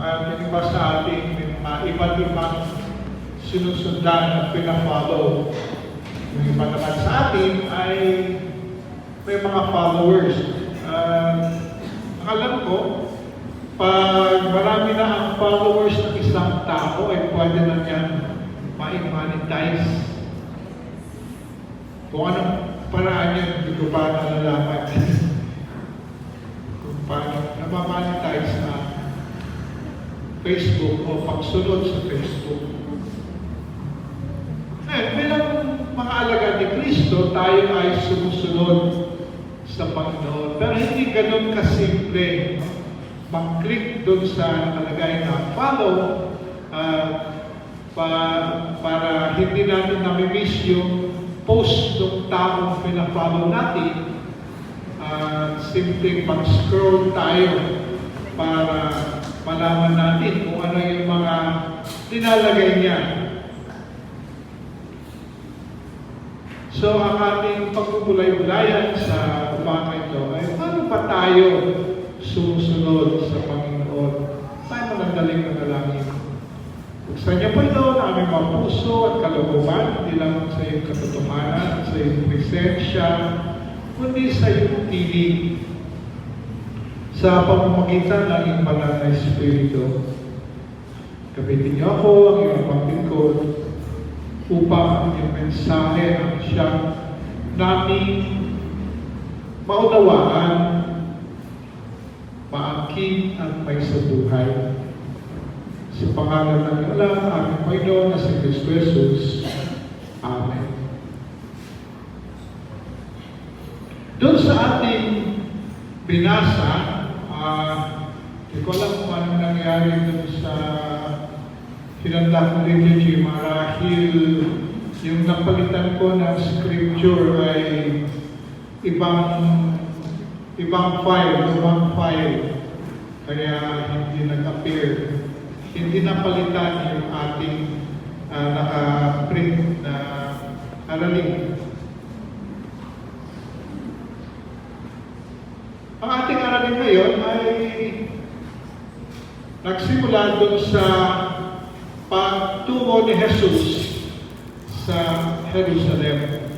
Yung iba sa ating iba't ibang sinusundan at pinafollow. Yung iba naman sa atin ay may mga followers. Alam ko, pag marami na ang followers ng isang tao, ay pwede na niyan ma-monetize. Kung anong paraan yan, hindi ko pa nalalaman. Kung paano namamonetize na Facebook o pagsunod sa Facebook. Bilang mga alagad ni Kristo, tayo ay sumusunod sa Panginoon. Pero hindi ganun kasimple. Mag-click doon sa nakalagay na follow para hindi natin nami-miss yung post ng taong pina-follow natin. Simpleng mag-scroll tayo para malaman natin kung ano yung mga nilalagay niya. So, ang ating pagpupulay-bulayan sa umaga ito ay paano pa tayo sumusunod sa Panginoon? Tayo mananggaling na dalangin. Buksan niyo po ito ng aming mga puso at kalooban, hindi lang sa iyong katotohanan, sa iyong presensya, kundi sa iyong tinig. Sa pamamagitan ng iyong banal na Espiritu. Gamitin niyo ako, ang iyong paglingkod, upang ang iyong mensahe ang siyang naming maunawaan, maangkin at may sa buhay. Sa pangalan ng Allah, aming Panginoon na si Kristo Jesus. Amen. Doon sa ating binasa, hindi ko alam kung anong nangyari doon sa hinanda kong liturgy. Marahil yung napalitan ko ng scripture ay ibang file. Kaya hindi nag-appear. Hindi napalitan yung ating naka-print na aralin. Ang ating aralin ngayon ay nagsimula doon sa pagtungo ni Jesus sa Jerusalem.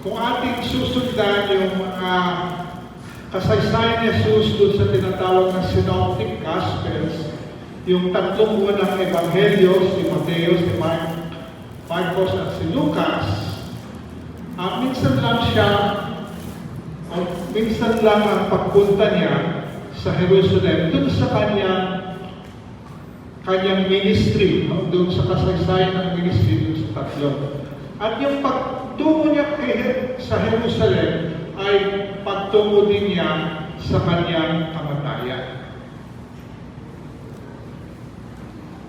Kung ating susundan yung mga kasaysayan ni Jesus doon sa tinatawag na Synoptic Gospels, yung tatlong unang Ebanghelyo, si Mateo, si Marcos at si Lucas, minsan lang ang pagpunta niya sa Jerusalem doon sa kanyang ministry, doon sa kasaysayan ng ministry doon sa tatlo. At yung pagtungo niya sa Jerusalem ay pagtungo din niya sa kanyang kamatayan.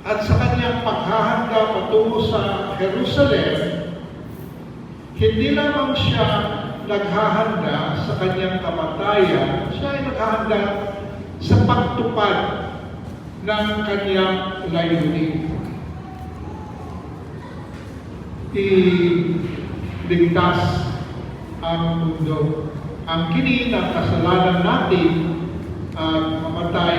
At sa kanyang paghahanda patungo sa Jerusalem, hindi lamang siya naghahanda sa kanyang kamatayan, siya ay naghahanda sa pagtupad ng kanyang layunin. Iligtas ang mundo. Ang kini ng kasalanan natin at mamatay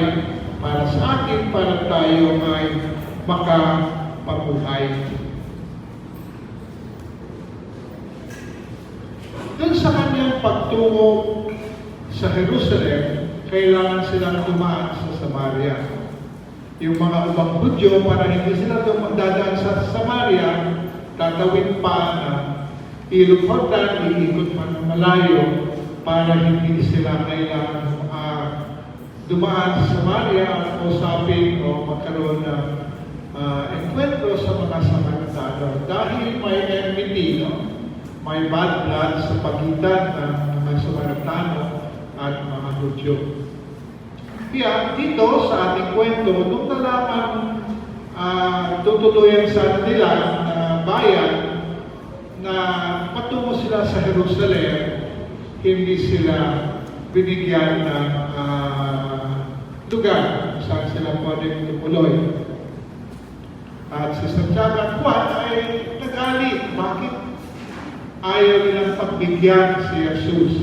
para sa atin, para tayo ay makapabuhay. Doon sa kanyang pagtungo sa Jerusalem, kailangan silang dumaan sa Samaria. Yung mga ibang Hudyo, para hindi sila dadaan sa Samaria, tatawid pa na Ilog Jordan, iikot man malayo, para hindi sila kailangan dumaan sa Samaria at usapin o magkaroon ng enkwentro sa mga Samaritano. Dahil may enmity, may bad blood sa pagitan ng mga Samaritano at mga Hudyo. Kaya dito sa ating kwento, nung talagang tutuluyan sa nila na bayan na patungo sila sa Jerusalem, hindi sila binigyan ng lugar saan sila pwedeng tumuloy. At si Santiago at Juan ay nag-alit. Bakit ayaw nilang pagbigyan si Jesus?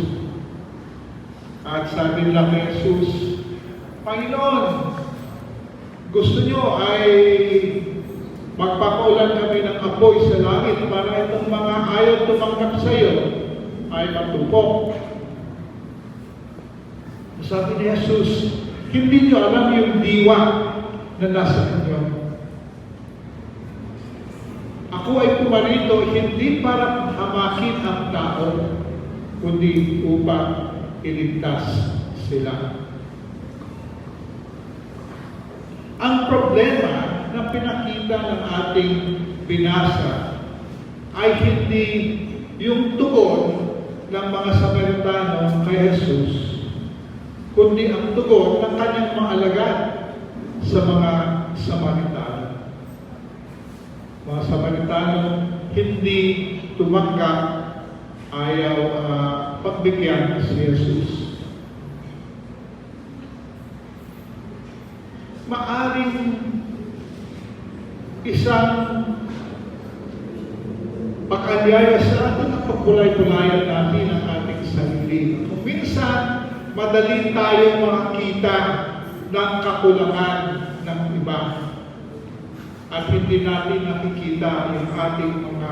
At sabi nila kay Jesus, Panginoon, gusto nyo ay magpakulan kami ng apoy sa langit para itong mga ayaw tumanggap sa iyo ay matupok. Sabi ni Jesus, hindi nyo alam yung diwa na nasa inyo. Ako ay pumarito hindi para hamakin ang tao, kundi upang iligtas sila. Ang problema na pinakita ng ating binasa ay hindi yung tugon ng mga Samaritano kay Jesus, kundi ang tugon ng kanyang mga alagad sa mga Samaritano. Mga Samaritano hindi tumanggap, ayaw pagbigyan si Jesus. Maaring isang pag-alyaya sa atin ang pagkulay-kulayan natin ang ating sarili. Kung minsan, madali tayong makakita ng kakulangan ng iba at hindi natin nakikita yung ating mga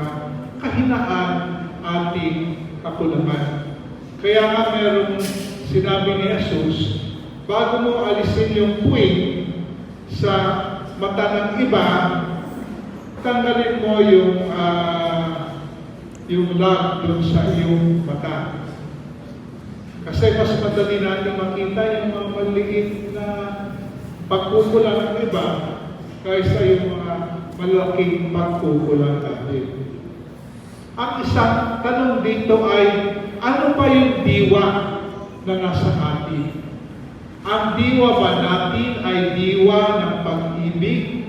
kahinaan, ating kakulangan. Kaya nga merong sinabi ni Jesus, bago mo alisin yung puwing sa mata ng iba, tanggalin mo yung lag doon sa iyong mata. Kasi mas madali natin makita yung mga maliit na pagkukulang ng iba kaysa yung mga malaking pagkukulang natin. Ang isang tanong dito ay, ano pa yung diwa na nasa atin? Ang diwa ba natin ay diwa ng pag-ibig,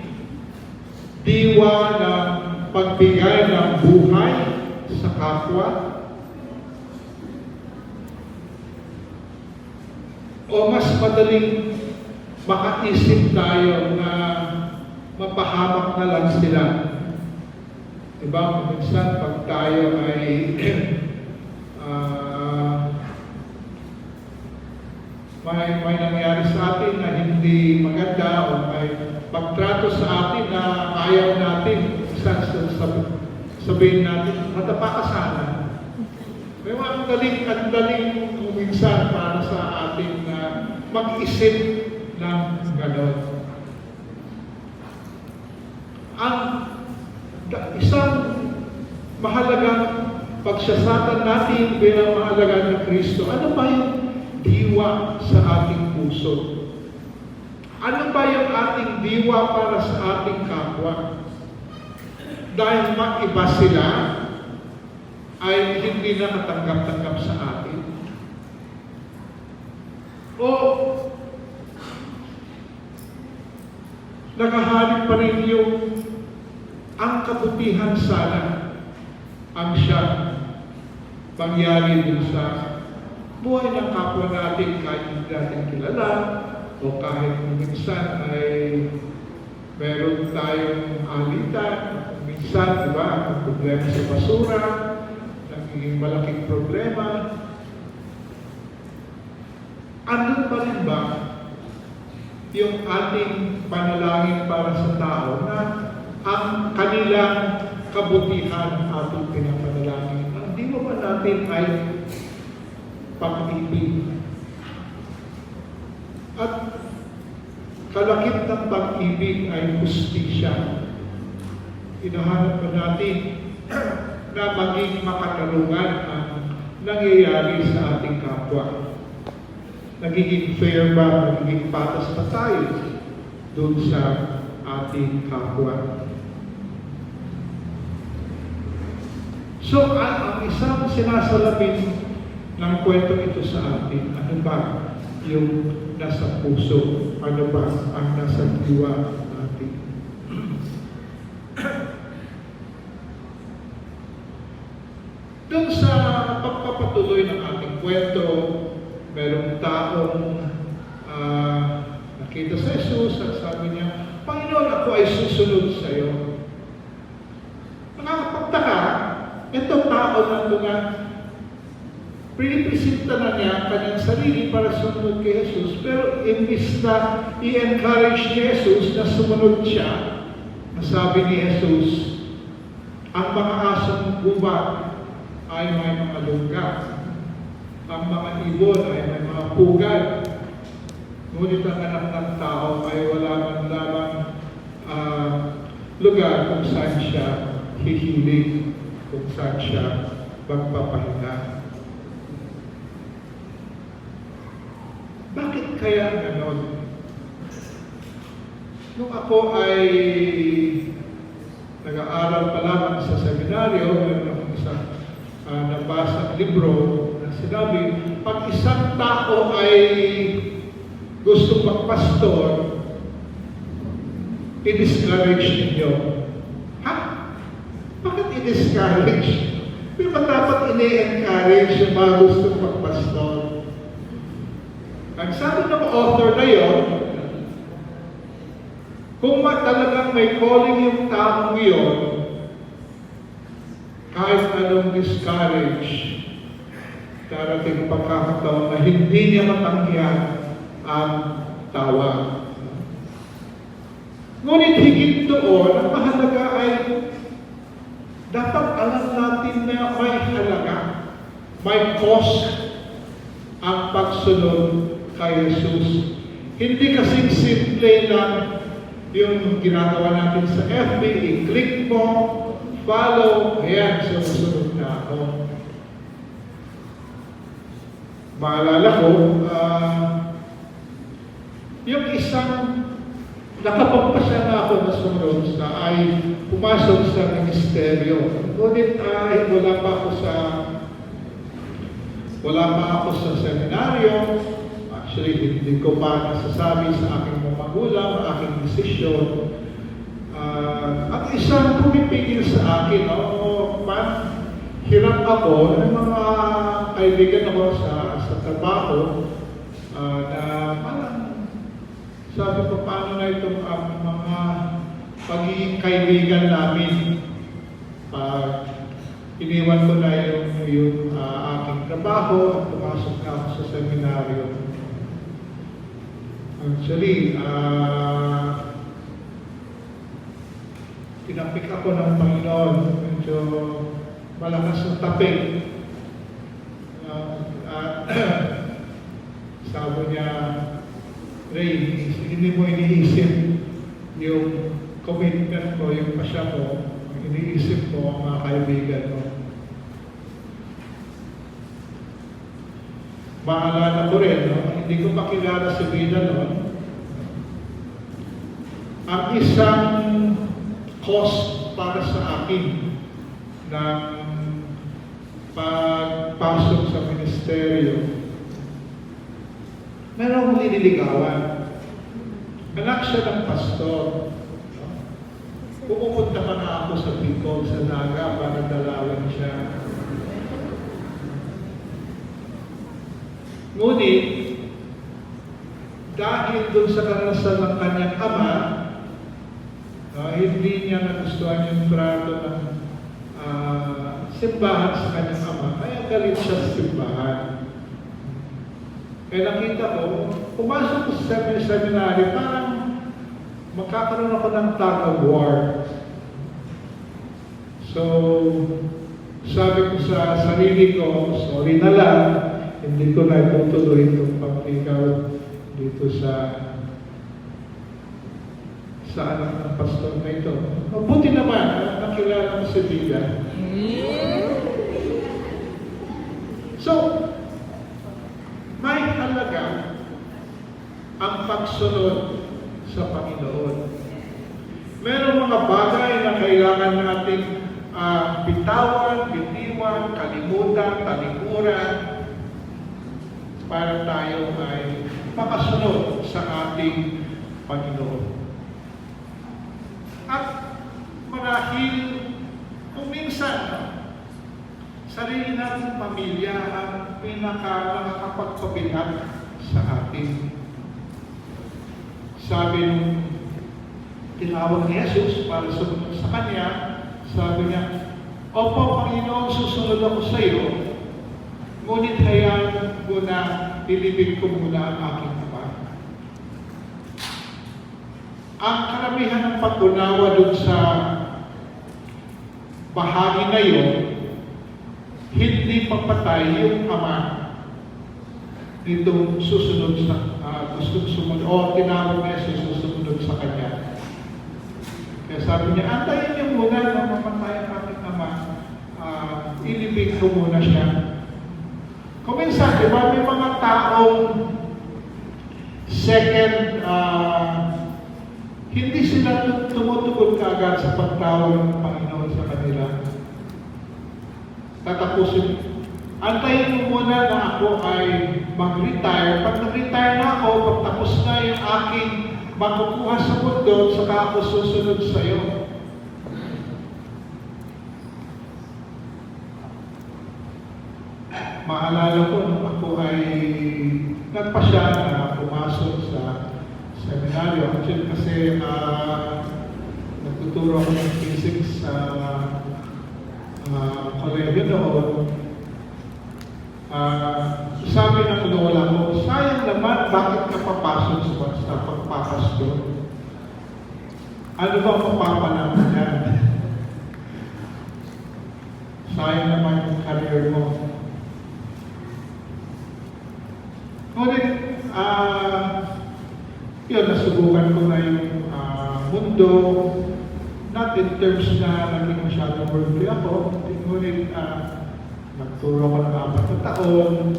diwa ng pagbigay ng buhay sa kapwa, o mas madaling makaisip tayo na mapahamak na lang sila? Diba? Minsan pag tayo ay may nangyari sa atin na hindi maganda o may pagtrato sa atin na ayaw natin, sabihin natin, matapa ka sana. May mga daling minsan para sa atin na mag-isip ng gano'n. Ang isang mahalagang pagsasatan natin bilang mahalaga ng Kristo, ano ba yung diwa sa ating puso? Ano ba yung ating diwa para sa ating kapwa? Dahil mag-iba sila, ay hindi na katanggap-tanggap sa atin? O nakahanap pa rin yung ang kabutihan sana ang siya pangyari dun sa buhay ng kapwa natin kahit hindi natin kilala o kahit minsan ay meron tayong alitan, minsan, di ba, ang problema sa basura, nagiging malaking problema. Andun pa rin ba yung ating panalangin para sa tao na ang kanilang kabutihan ating pinapanalangin? Hindi mo ba natin ay pag-ibig? At kalakip ng pag-ibig ay hustisya. Hinahanap ba natin na maging makatarungan ang nangyayari sa ating kapwa? Nagiging fair ba, nagiging patas pa tayo doon sa ating kapwa? So, ang isang sinasalamin ng kwento ito sa atin, ano ba yung nasa puso? Ano ba ang nasa diwa natin? Doon sa pagpapatuloy ng ating kwento, merong taong nakita sa Jesus at sabi niya, Panginoon, ako ay susunod sa iyo. Nakakapagtaka, itong tao na ito nga, pinipresenta na niya ang kanyang sarili para sumunod kay Jesus. Pero imbis na i-encourage ni Jesus na sumunod siya, nasabi ni Jesus, ang mga asong gubat ay may mga lungga. Ang mga ibon ay may mga pugad. Ngunit ang anak ng tao ay wala man lamang lugar kung saan siya hihiling, kung saan siya magpapahinga. Bakit kaya ganon? Nung ako ay nag-aaral pa lamang sa seminaryo, meron akong isang nabasang libro na sinabi, pag isang tao ay gusto magpastor, i-discourage ninyo. Ha? Bakit i-discourage? Di ba dapat ini-encourage yung mga gusto magpastor? Ang sabi ng author na yun, kung talagang may calling yung taong yun, kahit anong discourage, darating pagkakataon na hindi niya matanggihan ang tawa. Ngunit higit doon, ang mahalaga ay dapat alam natin na may halaga, may cost ang pagsunod kay Jesus. Hindi kasing simple lang yung ginagawa natin sa FB, i-click mo, follow, ayan, sumusunod na ako. Maalala ko, yung isang nakapagpasya na ako na sumunod sa ay pumasok sa ministeryo. Ngunit ay wala pa ako sa seminaryo. Actually, hindi ko pa nasasabi sa aking mga magulang, aking desisyon. At isang pumipigil sa akin, hirap ako ng mga kaibigan ako sa trabaho na parang sabi ko, paano na itong mga pagiging kaibigan namin pag iniwan ko na yung aking trabaho at pumasok na ako sa seminaryo. Actually, tinapik ako ng Panginoon. Medyo malakas ng tapik. Sabi niya, Ray, hindi mo iniisip yung commitment ko, yung pasya mo, iniisip mo ang mga kaibigan mo. Maalala ko rin, hindi ko pakilala si Vida noon. Ang isang cost para sa akin ng pagpasok sa ministeryo, meron akong nililigawan. Anak siya ng pastor. Pumupunta pa na ako sa Bicol, sa Naga, para dalawan siya. Ngunit, dahil doon sa karanasan ng kanyang ama, hindi niya nagustuhan yung trato ng simbahan sa kanyang ama, kaya galit siya sa simbahan. Kaya nakita ko, pumasok ko sa seminary, parang magkakaroon ako ng tug of war. So, sabi ko sa sarili ko, sorry na lang, hindi ko na itutuloy itong pag-ikaw dito sa anak ng pastor na ito. Mabuti naman, nakilala ko si Vida. So, may halaga ang pagsunod sa Panginoon. Merong mga bagay na kailangan natin bitawan, bitiwan, kalimutan, talikuran para tayo ay makasunod sa ating Panginoon. At marahil kung minsan, sarili nating pamilya ang nakakapagpabigat sa atin. Sabi nung tinawag ni Jesus para sumunod sa Kanya, sabi niya, Opo, Panginoon, susunod ako sa iyo, ngunit hayaan mo na ilibig ko muna ang aking ama. Ang karamihan ng pag-unawa dun sa bahagi na yun, hindi papatay yung ama nitong susunod sa gusto sumunod o tinawag na susunod sa kanya. Kaya sabi niya, antayin niyo muna na mamatay ang aking ama, ilibig ko muna siya. Kung minsan, di ba, may mga taong second, hindi sila tumutugon kaagad sa pagtawag ng Panginoon sa kanila. Tatapusin, antayin mo muna na ako ay mag-retire. Pag nag-retire na ako, pag tapos na yung aking makukuha sa mundo, saka ako susunod sa iyo. Maalala ko nung ako ay nagpasya na pumasok sa seminaryo. Actually kasi nagtuturo ako ng physics sa kolehiyo noon. Sabi ng lola ko, sayang naman, bakit ka papasok sa pagpapastor? Ano bang mapapanaman yan? Sayang naman yung career mo. Ngunit, yun, nasubukan ko na yung mundo, not in terms na naging masyadong worldly ako, ngunit nagturo ko ng 4 na taon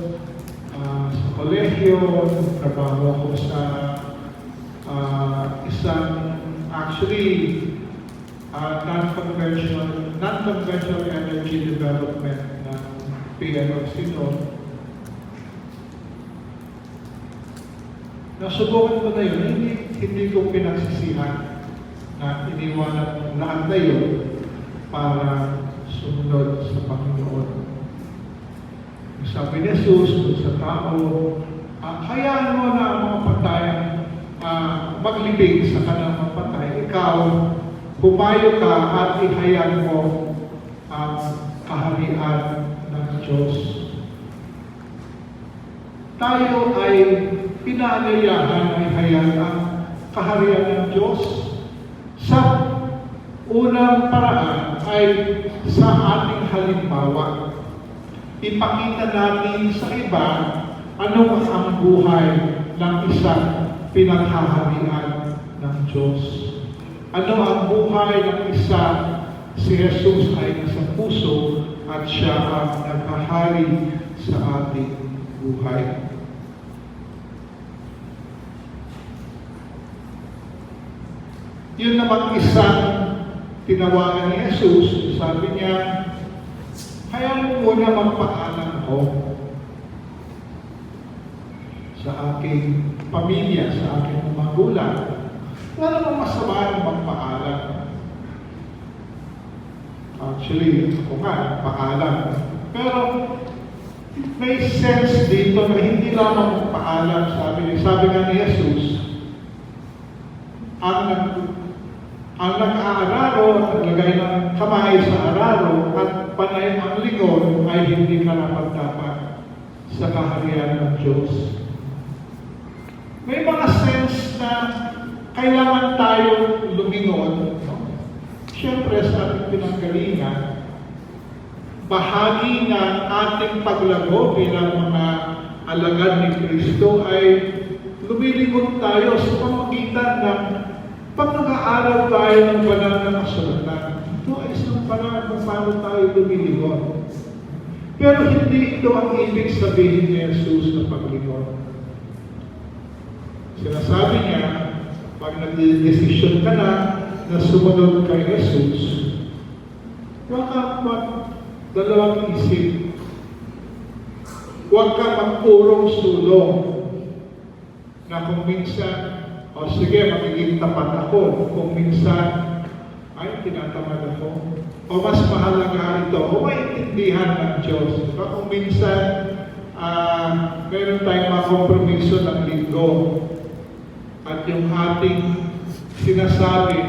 sa kolehiyo, trabaho ako sa isang, actually, non-conventional energy development ng PNOC noon. Nasubukan ko na yun, hindi ko pinagsisihan na iniwanan lahat na yun para sumunod sa Panginoon. Sabi ni Jesus sa tao, hayaan mo na ang mga patay maglibig sa kanilang mga patay. Ikaw, humayo ka at ihayag mo ang kaharian ng Diyos. Tayo ay pinanayahan ay hayag ang kaharian ng Diyos. Sa unang paraan ay sa ating halimbawa. Ipakita natin sa iba ano ang buhay ng isang pinaghaharian ng Diyos. Ano ang buhay ng isa, si Jesus ay nasa puso at siya ang naghahari sa ating buhay. Yun naman isang tinawagan ni Jesus, sabi niya, hayaan mo muna magpaalam ko sa aking pamilya, sa aking magulang. Wala namang masama ng magpaalam. Actually, ako nga, paalam. Pero may sense dito na hindi lamang magpaalam, sabi nga ni Jesus, ang nag-aararo at naglagay ng kamay sa araro at panay ang lingon ay hindi karapat-dapat sa kaharian ng Diyos. May mga sense na kailangan tayong lumingon. Siyempre sa ating pinanggalingan, bahagi ng ating paglago bilang mga alagad ni Kristo ay lumilingon tayo sa pamagitan ng pag nag-aaral tayo ng banal na kasulatan. Ito ay isang paraan kung paano tayo lumilingon. Pero hindi ito ang ibig sabihin ni Jesus na paglingon. Sinasabi niya, pag nag-desisyon ka na sumunod kay Jesus, huwag kang dalawang isip. Huwag kang magpurong sulong na kung minsan, o sige, magiging tapat ako. Kung minsan, ay, tinatamad ako. O mas mahalaga ito, o maintindihan ng Diyos. Diba? Kung minsan, meron tayong mga kompromiso ng linggo. At yung ating sinasabi,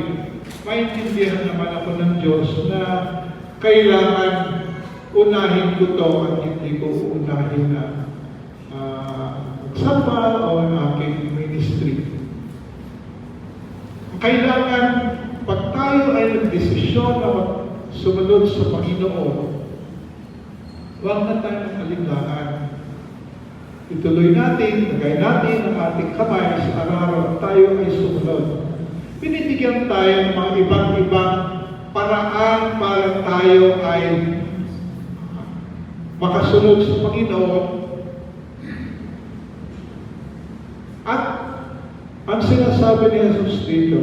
maintindihan naman ako ng Diyos na kailangan unahin ko to at hindi ko uunahin na magsambal o ang aking ministry. Kailangan, pag tayo ay nagdesisyon na sumunod sa Panginoon, huwag na tayong alinlangan. Ituloy natin, lagay natin ang ating kamay sa araw at tayo ay sumunod. Binibigyan tayo ng mga ibang-ibang paraan para tayo ay makasunod sa Panginoon. At ang sinasabi ni Jesus dito,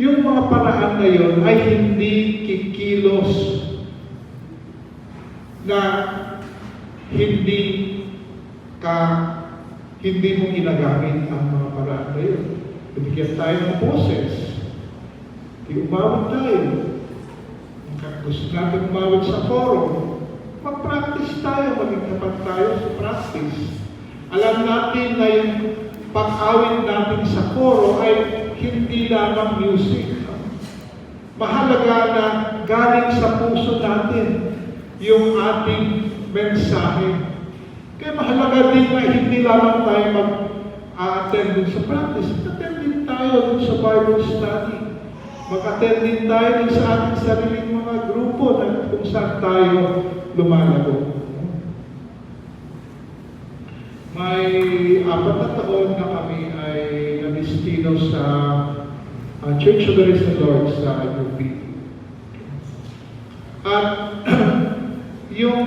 yung mga paraan na yun ay hindi kikilos na hindi mo ginagamit ang mga paraan na yun. Binigyan tayo ng boses. Di umawit tayo. Gusto natin umawit sa forum. Mag-practice tayo, maging tapat tayo sa practice. Alam natin na yung pag-awit natin sa koro ay hindi lamang music. Mahalaga na galing sa puso natin yung ating mensahe. Kaya mahalaga din na hindi lamang tayo mag-attend din sa practice. Attend din tayo din sa Bible study. Mag-attend din tayo din sa ating sariling mga grupo na kung saan tayo lumalago. May 4 na taon na kami ay nabistino sa Church of the Risen Lord sa UP. At yung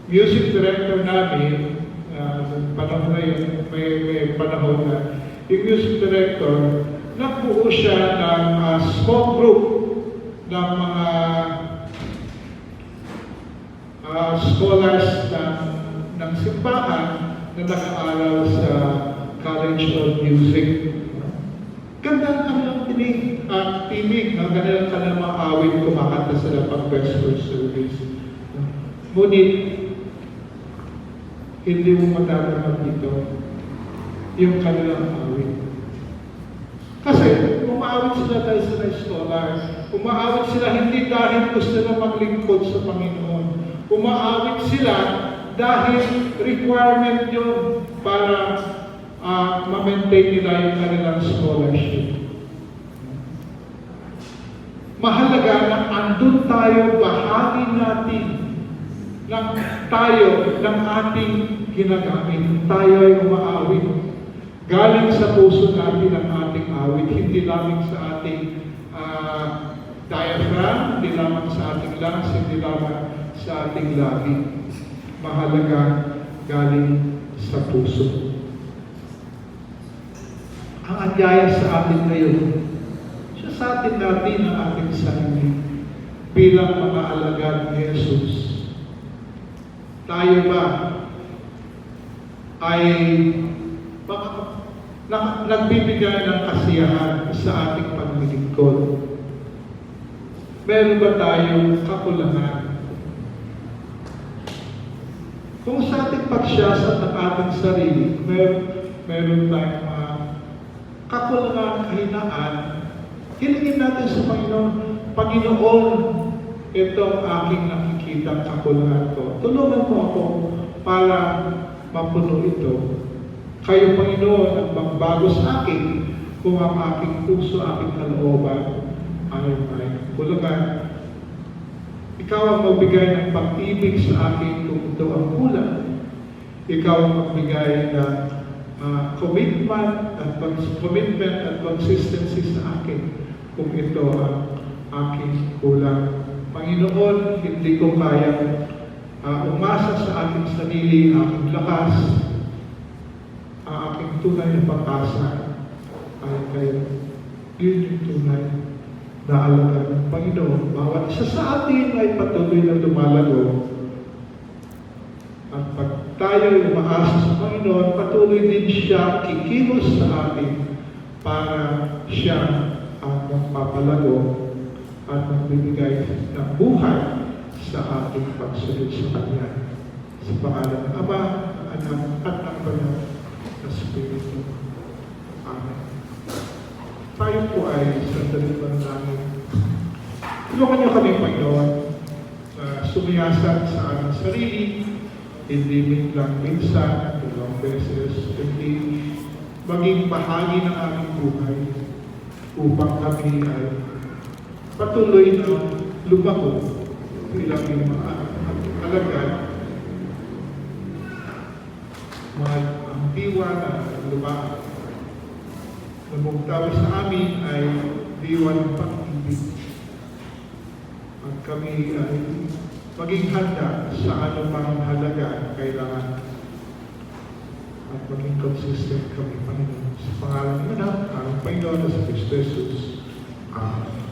music director namin, panahon na yun, may panahon na, yung music director, nagbuo siya ng small group ng mga scholars ng simbahan na nag-aaral sa College of Music. Ganda ang kanilang tinig, ganda ang kanilang mga awit, kumakanta sila pag gospel service. Ngunit, hindi mo matatanggap dito yung kanilang awit. Kasi, umaawit sila dahil sila scholar. Umaawit sila hindi dahil gusto na maglingkod sa Panginoon. Umaawit sila dahil requirement yun para ma-maintain nila yung kanilang scholarship. Mahalaga na andun tayo, bahagi natin ng ating ginagamit. Tayo ay umaawit. Galing sa puso natin ang ating awit, hindi lamang sa ating diaphragm, hindi lamang sa ating lungs, hindi lamang sa ating labi. Mahalaga galing sa puso. Ang anyaya sa atin ngayon, siya sa atin natin ang ating sarili bilang mga alagad ni Jesus. Tayo ba ay nagbibigay ng kasiyahan sa ating paglilingkod? Meron ba tayong kakulangan? Kung sa ating pagsiyasat ng ating sarili, meron tayong kakulangan, kahinaan, hilingin natin sa Panginoon, Panginoon, ito ang aking nakikita kakulangan ko. Tulungan mo ako para mapuno ito. Kayo, Panginoon, ang magbago sa akin kung ang aking puso, aking kalooban ay kulangan. Ikaw ang magbigay ng pag-ibig sa akin kung ito ang kulang. Ikaw ang magbigay ng commitment at consistency sa akin kung ito ang aking kulang. Panginoon, hindi ko kaya umasa sa aking sarili, aking lakas, ang aking tunay na pag-asa ay kayo. Yun yung tunay na alaga ng Panginoon. Bawat isa sa atin ay patuloy na lumalago. At pag tayo umaasa sa Panginoon, patuloy din siya kikilos sa atin para siya ang magpapalago at magbibigay ng buhay sa ating pagsunod sa Kanya. Sa pangalan ng Ama, ng Anak, at ng Banal na Espiritu. Amen. Tayo po ay sandali pa namin. Tulungan niyo kami, Panginoon, sumiyasan sa aming sarili, hindi lang minsan, 2 beses, kundi maging bahagi ng aming buhay upang kami ay patuloy na lumago bilang mga alagad, mga ang diwa na lumago. Namugtawi sa amin ay diwa ng pag-ibig. At kami ay maging handa sa anumang halaga na kailangan at maging consistent kami, Panginoon. Sa pangalan ng Anak, ang Panginoon sa Kristo Jesus. Amen.